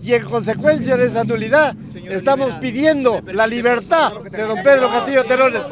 y en consecuencia de esa nulidad estamos pidiendo la libertad de don Pedro Castillo Terrones.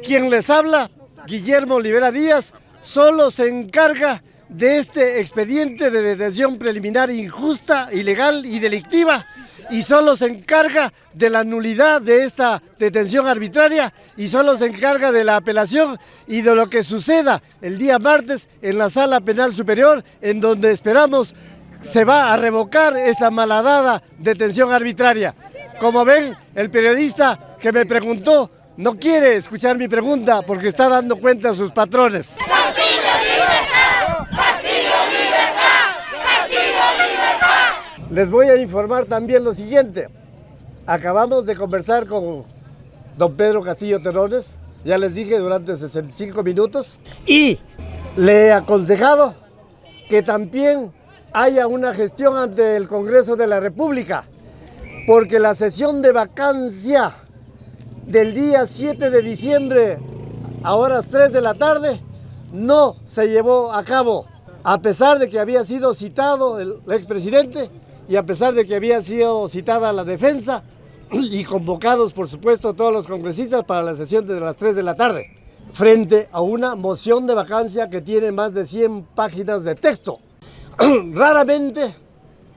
Quien les habla, Guillermo Olivera Díaz, solo se encarga de este expediente de detención preliminar injusta, ilegal y delictiva, y solo se encarga de la nulidad de esta detención arbitraria, y solo se encarga de la apelación y de lo que suceda el día martes en la Sala Penal Superior, en donde esperamos se va a revocar esta malhadada detención arbitraria. Como ven, el periodista que me preguntó no quiere escuchar mi pregunta porque está dando cuenta a sus patrones. ¡Castillo, libertad! ¡Castillo, libertad! ¡Castillo, libertad! Les voy a informar también lo siguiente. Acabamos de conversar con don Pedro Castillo Terrones, ya les dije, durante 65 minutos, y le he aconsejado que también haya una gestión ante el Congreso de la República, porque la sesión de vacancia del día 7 de diciembre a horas 3 de la tarde no se llevó a cabo, a pesar de que había sido citado el expresidente y a pesar de que había sido citada la defensa y convocados, por supuesto, todos los congresistas para la sesión de las 3 de la tarde, frente a una moción de vacancia que tiene más de 100 páginas de texto. Raramente,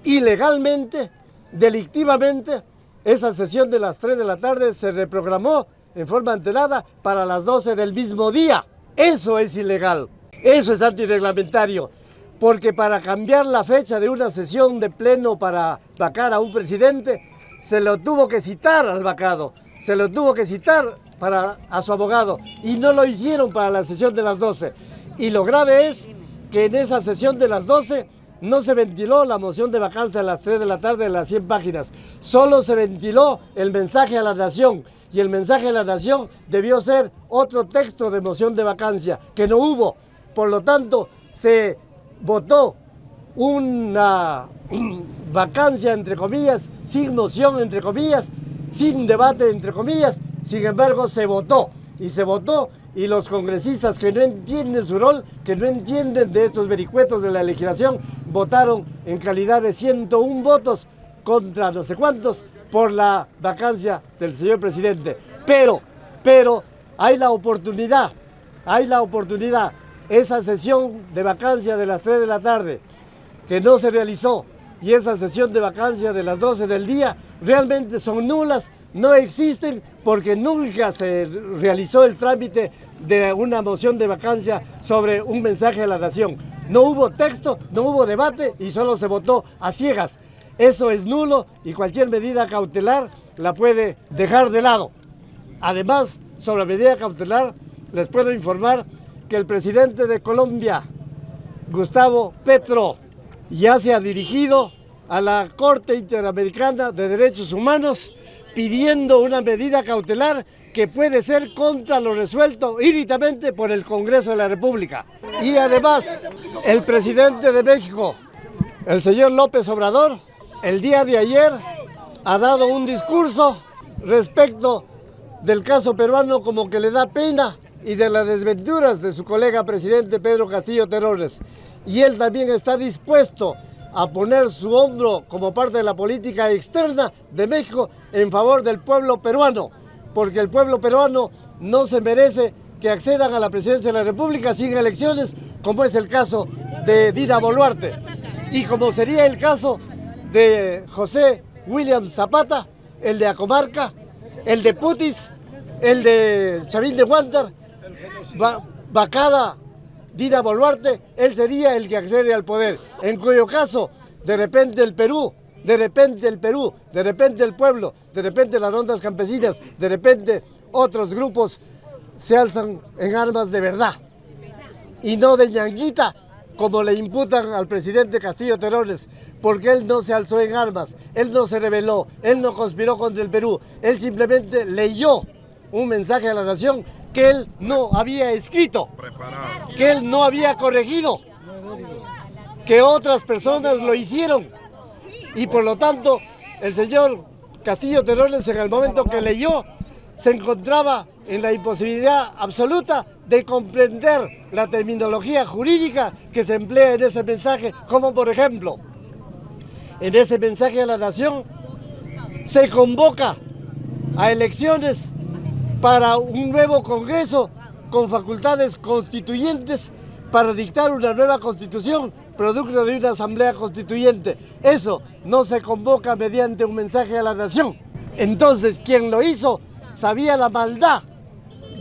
ilegalmente, delictivamente, esa sesión de las 3 de la tarde se reprogramó en forma antelada para las 12 del mismo día. Eso es ilegal, eso es antirreglamentario, porque para cambiar la fecha de una sesión de pleno para vacar a un presidente, se lo tuvo que citar al vacado, se lo tuvo que citar a su abogado, y no lo hicieron para la sesión de las 12. Y lo grave es que en esa sesión de las 12 no se ventiló la moción de vacancia a las 3 de la tarde de las 100 páginas. Solo se ventiló el mensaje a la nación. Y el mensaje a la nación debió ser otro texto de moción de vacancia, que no hubo. Por lo tanto, se votó una vacancia, entre comillas, sin moción, entre comillas, sin debate, entre comillas. Sin embargo, se votó. Y los congresistas que no entienden su rol, que no entienden de estos vericuetos de la legislación, votaron en calidad de 101 votos contra no sé cuántos por la vacancia del señor presidente. Pero hay la oportunidad, esa sesión de vacancia de las 3 de la tarde que no se realizó y esa sesión de vacancia de las 12 del día realmente son nulas, no existen, porque nunca se realizó el trámite de una moción de vacancia sobre un mensaje a la nación. No hubo texto, no hubo debate y solo se votó a ciegas. Eso es nulo y cualquier medida cautelar la puede dejar de lado. Además, sobre la medida cautelar, les puedo informar que el presidente de Colombia, Gustavo Petro, ya se ha dirigido a la Corte Interamericana de Derechos Humanos pidiendo una medida cautelar que puede ser contra lo resuelto ínitamente por el Congreso de la República. Y además, el presidente de México, el señor López Obrador, el día de ayer ha dado un discurso respecto del caso peruano, como que le da pena, y de las desventuras de su colega presidente Pedro Castillo Terrones. Y él también está dispuesto a poner su hombro como parte de la política externa de México en favor del pueblo peruano, porque el pueblo peruano no se merece que accedan a la presidencia de la República sin elecciones, como es el caso de Dina Boluarte, y como sería el caso de José William Zapata, el de Acomarca, el de Putis, el de Chavín de Huántar, Bacada, Dina Boluarte, él sería el que accede al poder, en cuyo caso, de repente el pueblo, de repente las rondas campesinas, de repente otros grupos se alzan en armas de verdad, y no de ñanguita, como le imputan al presidente Castillo Terrones, porque él no se alzó en armas, él no se rebeló, él no conspiró contra el Perú, él simplemente leyó un mensaje a la nación que él no había escrito, que él no había corregido, que otras personas lo hicieron. Y por lo tanto, el señor Castillo Terrones, en el momento que leyó, se encontraba en la imposibilidad absoluta de comprender la terminología jurídica que se emplea en ese mensaje, como por ejemplo, en ese mensaje a la nación, se convoca a elecciones para un nuevo Congreso con facultades constituyentes para dictar una nueva constitución, producto de una asamblea constituyente. Eso no se convoca mediante un mensaje a la nación. Entonces, quien lo hizo sabía la maldad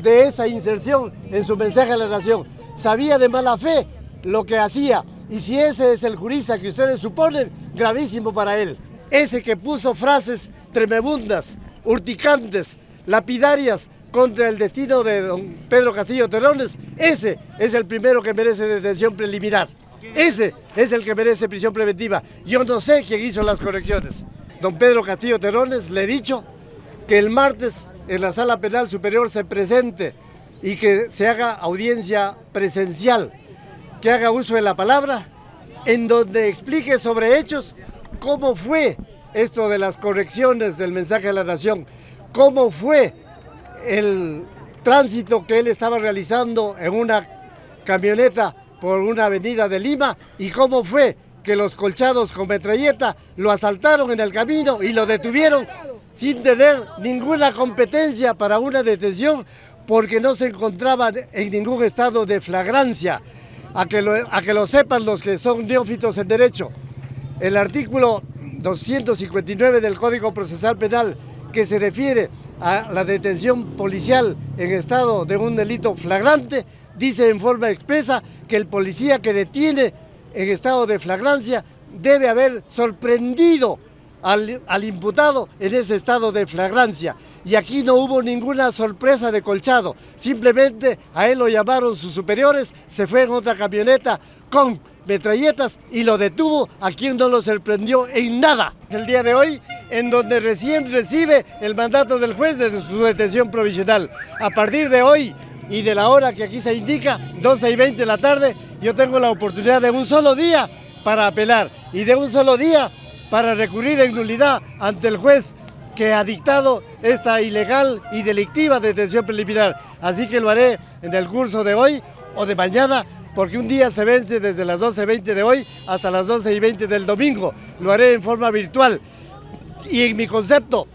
de esa inserción en su mensaje a la nación. Sabía de mala fe lo que hacía. Y si ese es el jurista que ustedes suponen, gravísimo para él. Ese que puso frases tremebundas, urticantes, lapidarias contra el destino de don Pedro Castillo Terrones, ese es el primero que merece detención preliminar. Ese es el que merece prisión preventiva. Yo no sé quién hizo las correcciones. Don Pedro Castillo Terrones, le he dicho que el martes en la Sala Penal Superior se presente y que se haga audiencia presencial, que haga uso de la palabra, en donde explique sobre hechos cómo fue esto de las correcciones del mensaje a la nación, cómo fue el tránsito que él estaba realizando en una camioneta por una avenida de Lima y cómo fue que los colchados con metralleta lo asaltaron en el camino y lo detuvieron sin tener ninguna competencia para una detención porque no se encontraban en ningún estado de flagrancia. A que lo sepan los que son neófitos en derecho. El artículo 259 del Código Procesal Penal, que se refiere a la detención policial en estado de un delito flagrante, dice en forma expresa que el policía que detiene en estado de flagrancia debe haber sorprendido al imputado en ese estado de flagrancia. Y aquí no hubo ninguna sorpresa de colchado, simplemente a él lo llamaron sus superiores, se fue en otra camioneta con metralletas y lo detuvo a quien no lo sorprendió en nada. Es el día de hoy en donde recién recibe el mandato del juez de su detención provisional. A partir de hoy y de la hora que aquí se indica, 12:20 de la tarde, yo tengo la oportunidad de un solo día para apelar y de un solo día para recurrir en nulidad ante el juez que ha dictado esta ilegal y delictiva detención preliminar. Así que lo haré en el curso de hoy o de mañana, porque un día se vence desde las 12:20 de hoy hasta las 12:20 del domingo. Lo haré en forma virtual. Y en mi concepto,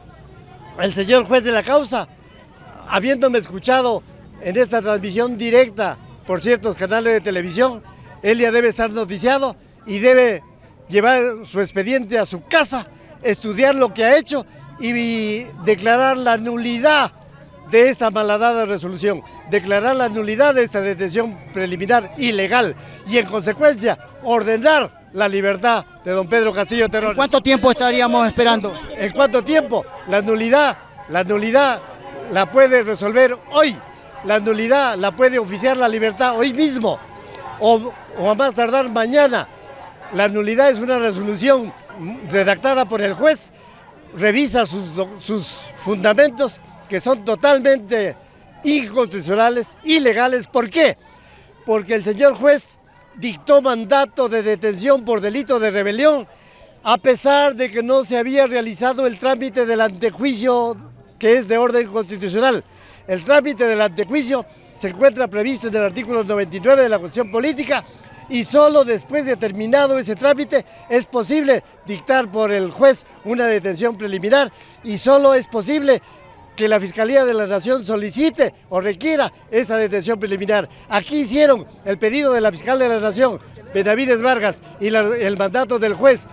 el señor juez de la causa, habiéndome escuchado en esta transmisión directa por ciertos canales de televisión, él ya debe estar noticiado y debe llevar su expediente a su casa, estudiar lo que ha hecho y declarar la nulidad de esta malhadada resolución, declarar la nulidad de esta detención preliminar ilegal y en consecuencia ordenar la libertad de don Pedro Castillo Terrones. ¿Cuánto tiempo estaríamos esperando? ¿En cuánto tiempo? La nulidad la puede resolver hoy, la nulidad la puede oficiar la libertad hoy mismo o a más tardar mañana. La nulidad es una resolución redactada por el juez, revisa sus fundamentos que son totalmente inconstitucionales, ilegales. ¿Por qué? Porque el señor juez dictó mandato de detención por delito de rebelión a pesar de que no se había realizado el trámite del antejuicio que es de orden constitucional. El trámite del antejuicio se encuentra previsto en el artículo 99 de la Constitución Política y solo después de terminado ese trámite es posible dictar por el juez una detención preliminar y solo es posible que la Fiscalía de la Nación solicite o requiera esa detención preliminar. Aquí hicieron el pedido de la Fiscal de la Nación, Benavides Vargas, y el mandato del juez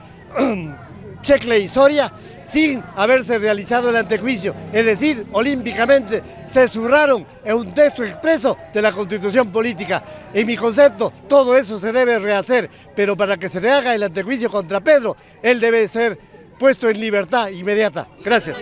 Checley Soria, sin haberse realizado el antejuicio, es decir, olímpicamente se zurraron en un texto expreso de la Constitución Política. En mi concepto, todo eso se debe rehacer, pero para que se rehaga el antejuicio contra Pedro, él debe ser puesto en libertad inmediata. Gracias.